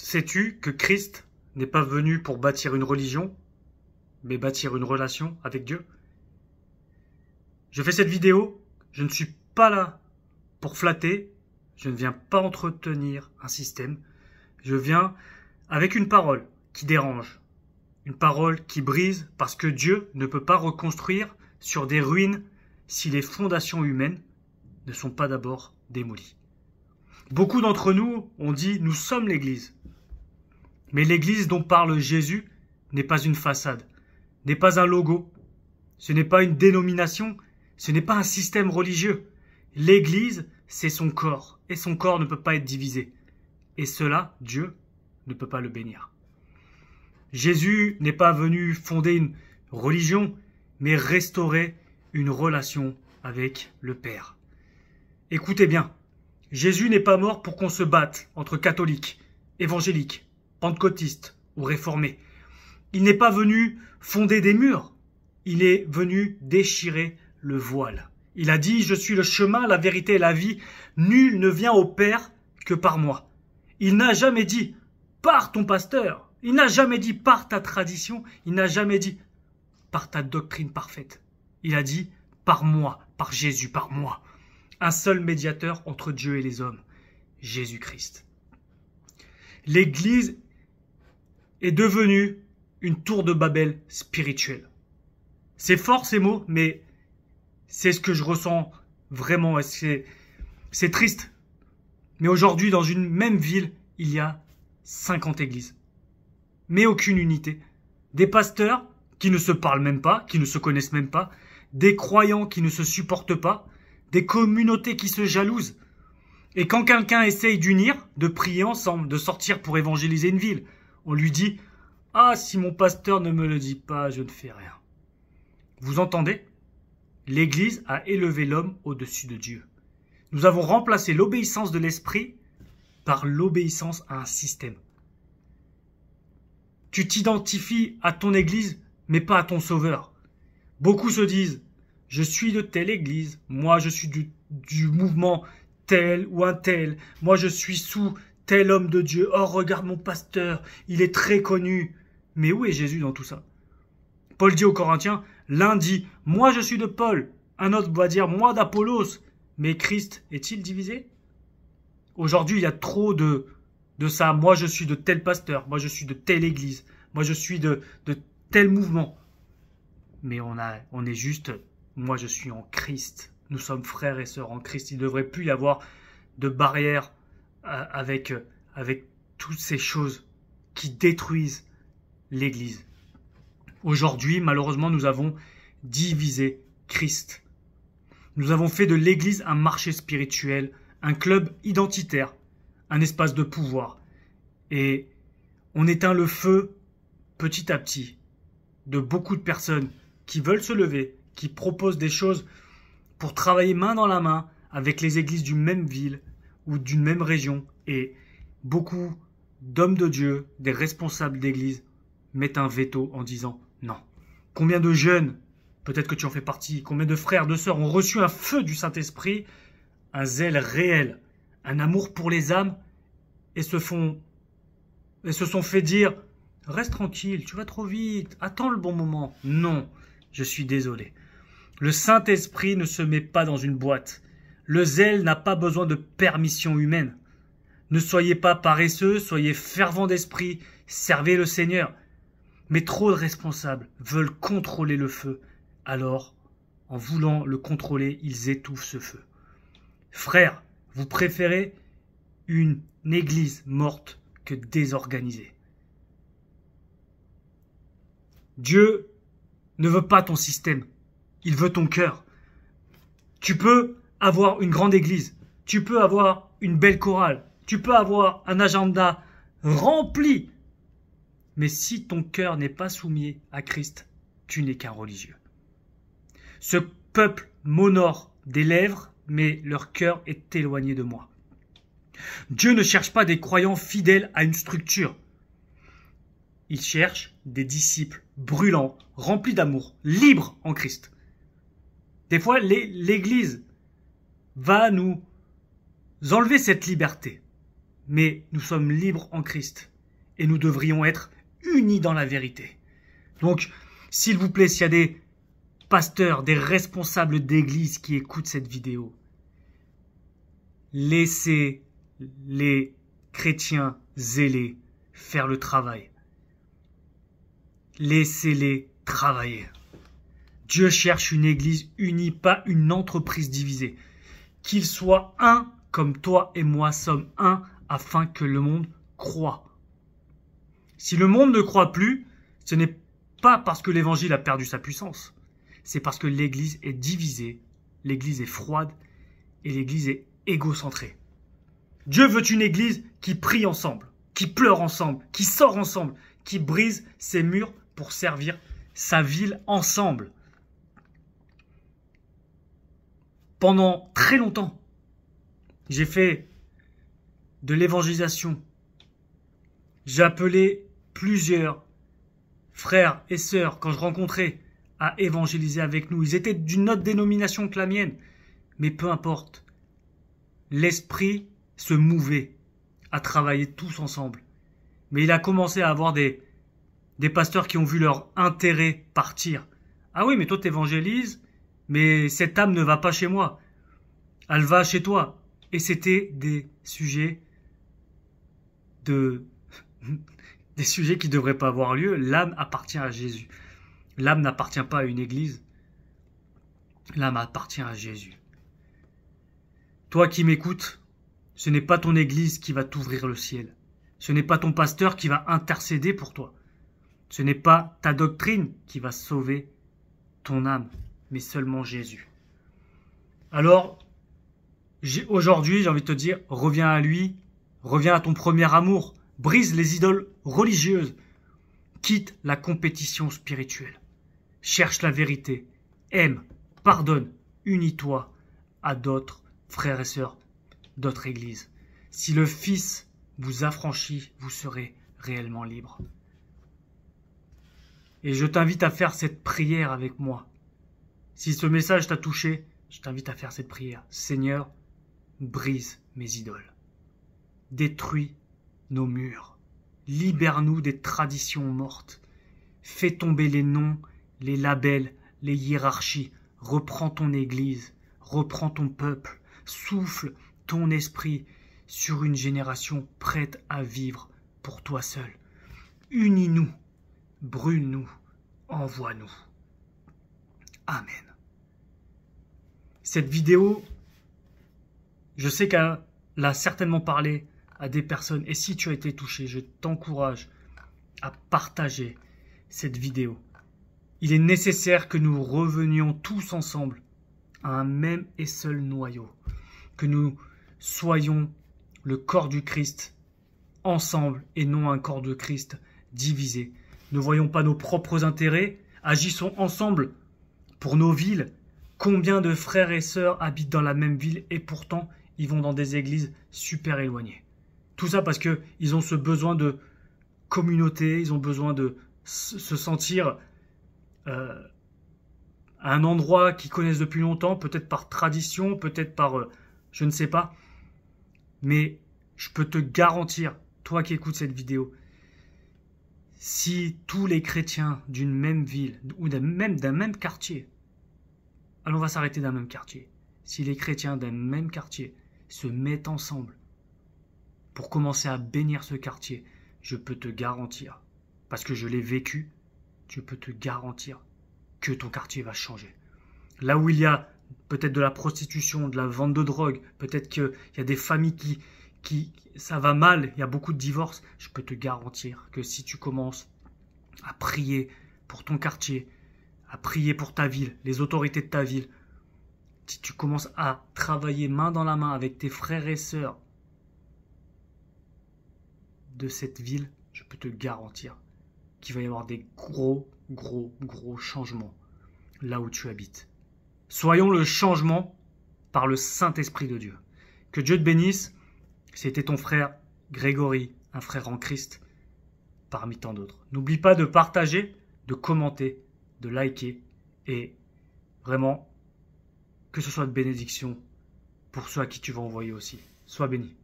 Sais-tu que Christ n'est pas venu pour bâtir une religion, mais bâtir une relation avec Dieu? Je fais cette vidéo, je ne suis pas là pour flatter, je ne viens pas entretenir un système, je viens avec une parole qui dérange, une parole qui brise parce que Dieu ne peut pas reconstruire sur des ruines si les fondations humaines ne sont pas d'abord démolies. Beaucoup d'entre nous ont dit « nous sommes l'Église ». Mais l'Église dont parle Jésus n'est pas une façade, n'est pas un logo, ce n'est pas une dénomination, ce n'est pas un système religieux. L'Église, c'est son corps, et son corps ne peut pas être divisé. Et cela, Dieu ne peut pas le bénir. Jésus n'est pas venu fonder une religion, mais restaurer une relation avec le Père. Écoutez bien, Jésus n'est pas mort pour qu'on se batte entre catholiques, évangéliques, pentecôtistes ou réformés. Il n'est pas venu fonder des murs, il est venu déchirer le voile. Il a dit « Je suis le chemin, la vérité et la vie, nul ne vient au Père que par moi ». Il n'a jamais dit « par ton pasteur », il n'a jamais dit « par ta tradition », il n'a jamais dit « par ta doctrine parfaite ». Il a dit « par moi, par Jésus, par moi ». Un seul médiateur entre Dieu et les hommes, Jésus-Christ. L'Église est devenue une tour de Babel spirituelle. C'est fort ces mots, mais c'est ce que je ressens vraiment. C'est triste. Mais aujourd'hui, dans une même ville, il y a 50 églises. Mais aucune unité. Des pasteurs qui ne se parlent même pas, qui ne se connaissent même pas. Des croyants qui ne se supportent pas. Des communautés qui se jalousent. Et quand quelqu'un essaye d'unir, de prier ensemble, de sortir pour évangéliser une ville, on lui dit « Ah, si mon pasteur ne me le dit pas, je ne fais rien. » Vous entendez? L'Église a élevé l'homme au-dessus de Dieu. Nous avons remplacé l'obéissance de l'esprit par l'obéissance à un système. Tu t'identifies à ton Église, mais pas à ton Sauveur. Beaucoup se disent « Je suis de telle Église, moi je suis du mouvement tel ou un tel, moi je suis sous tel homme de Dieu, oh regarde mon pasteur, il est très connu. » Mais où est Jésus dans tout ça? Paul dit aux Corinthiens, l'un dit « Moi je suis de Paul », un autre va dire « Moi d'Apollos ». Mais Christ est-il divisé? Aujourd'hui, il y a trop de ça. Moi je suis de tel pasteur, moi je suis de telle église, moi je suis de tel mouvement. Mais on est juste, moi je suis en Christ. Nous sommes frères et sœurs en Christ. Il ne devrait plus y avoir de barrière avec toutes ces choses qui détruisent l'Église. Aujourd'hui, malheureusement, nous avons divisé Christ. Nous avons fait de l'Église un marché spirituel, un club identitaire, un espace de pouvoir. Et on éteint le feu petit à petit de beaucoup de personnes qui veulent se lever, qui proposent des choses pour travailler main dans la main avec les églises d'une même ville ou d'une même région. Et beaucoup d'hommes de Dieu, des responsables d'église, mettent un veto en disant non. Combien de jeunes, peut-être que tu en fais partie, combien de frères, de sœurs ont reçu un feu du Saint-Esprit, un zèle réel, un amour pour les âmes et se sont fait dire « Reste tranquille, tu vas trop vite, attends le bon moment. » Non, je suis désolé. Le Saint-Esprit ne se met pas dans une boîte. Le zèle n'a pas besoin de permission humaine. Ne soyez pas paresseux, soyez fervents d'esprit, servez le Seigneur. Mais trop de responsables veulent contrôler le feu. Alors, en voulant le contrôler, ils étouffent ce feu. Frères, vous préférez une église morte que désorganisée. Dieu ne veut pas ton système. Il veut ton cœur. Tu peux avoir une grande église. Tu peux avoir une belle chorale. Tu peux avoir un agenda rempli. Mais si ton cœur n'est pas soumis à Christ, tu n'es qu'un religieux. Ce peuple m'honore des lèvres, mais leur cœur est éloigné de moi. Dieu ne cherche pas des croyants fidèles à une structure. Il cherche des disciples brûlants, remplis d'amour, libres en Christ. Des fois, l'Église va nous enlever cette liberté. Mais nous sommes libres en Christ. et nous devrions être unis dans la vérité. Donc, s'il vous plaît, s'il y a des pasteurs, des responsables d'église qui écoutent cette vidéo, laissez les chrétiens zélés faire le travail. Laissez-les travailler. Dieu cherche une église unie, pas une entreprise divisée. Qu'il soit un comme toi et moi sommes un afin que le monde croie. Si le monde ne croit plus, ce n'est pas parce que l'évangile a perdu sa puissance. C'est parce que l'église est divisée, l'église est froide et l'église est égocentrée. Dieu veut une église qui prie ensemble, qui pleure ensemble, qui sort ensemble, qui brise ses murs pour servir sa ville ensemble. Pendant très longtemps, j'ai fait de l'évangélisation. J'ai appelé plusieurs frères et sœurs, quand je rencontrais, à évangéliser avec nous. Ils étaient d'une autre dénomination que la mienne. Mais peu importe. L'esprit se mouvait à travailler tous ensemble. Mais il a commencé à avoir des pasteurs qui ont vu leur intérêt partir. Ah oui, mais toi t'évangélises, mais cette âme ne va pas chez moi. Elle va chez toi. Et c'était des sujets des sujets qui ne devraient pas avoir lieu. L'âme appartient à Jésus. L'âme n'appartient pas à une église. L'âme appartient à Jésus. Toi qui m'écoutes, ce n'est pas ton église qui va t'ouvrir le ciel. Ce n'est pas ton pasteur qui va intercéder pour toi. Ce n'est pas ta doctrine qui va sauver ton âme, mais seulement Jésus. Alors, aujourd'hui, j'ai envie de te dire, reviens à lui, reviens à ton premier amour, brise les idoles religieuses, quitte la compétition spirituelle, cherche la vérité, aime, pardonne, unis-toi à d'autres frères et sœurs, d'autres églises. Si le Fils vous affranchit, vous serez réellement libre. Et je t'invite à faire cette prière avec moi. Si ce message t'a touché, je t'invite à faire cette prière. Seigneur, brise mes idoles. Détruis nos murs. Libère-nous des traditions mortes. Fais tomber les noms, les labels, les hiérarchies. Reprends ton église. Reprends ton peuple. Souffle ton esprit sur une génération prête à vivre pour toi seul. Unis-nous. Brûle-nous. Envoie-nous. Amen. Cette vidéo, je sais qu'elle a certainement parlé à des personnes. Et si tu as été touché, je t'encourage à partager cette vidéo. Il est nécessaire que nous revenions tous ensemble à un même et seul noyau. Que nous soyons le corps du Christ ensemble et non un corps de Christ divisé. Ne voyons pas nos propres intérêts, agissons ensemble pour nos villes. Combien de frères et sœurs habitent dans la même ville et pourtant ils vont dans des églises super éloignées. Tout ça parce qu'ils ont ce besoin de communauté, ils ont besoin de se sentir à un endroit qu'ils connaissent depuis longtemps, peut-être par tradition, peut-être par je ne sais pas. Mais je peux te garantir, toi qui écoutes cette vidéo, si tous les chrétiens d'une même ville ou même d'un même quartier, alors on va s'arrêter d'un même quartier, si les chrétiens d'un même quartier se mettent ensemble pour commencer à bénir ce quartier, je peux te garantir, parce que je l'ai vécu, je peux te garantir que ton quartier va changer. Là où il y a peut-être de la prostitution, de la vente de drogue, peut-être qu'il y a des familles qui ça va mal, il y a beaucoup de divorces, je peux te garantir que si tu commences à prier pour ton quartier, à prier pour ta ville, les autorités de ta ville, si tu commences à travailler main dans la main avec tes frères et sœurs de cette ville, je peux te garantir qu'il va y avoir des gros changements là où tu habites. Soyons le changement par le Saint-Esprit de Dieu. Que Dieu te bénisse. C'était ton frère Grégory, un frère en Christ, parmi tant d'autres. N'oublie pas de partager, de commenter, de liker et vraiment que ce soit de bénédiction pour ceux à qui tu vas envoyer aussi. Sois béni.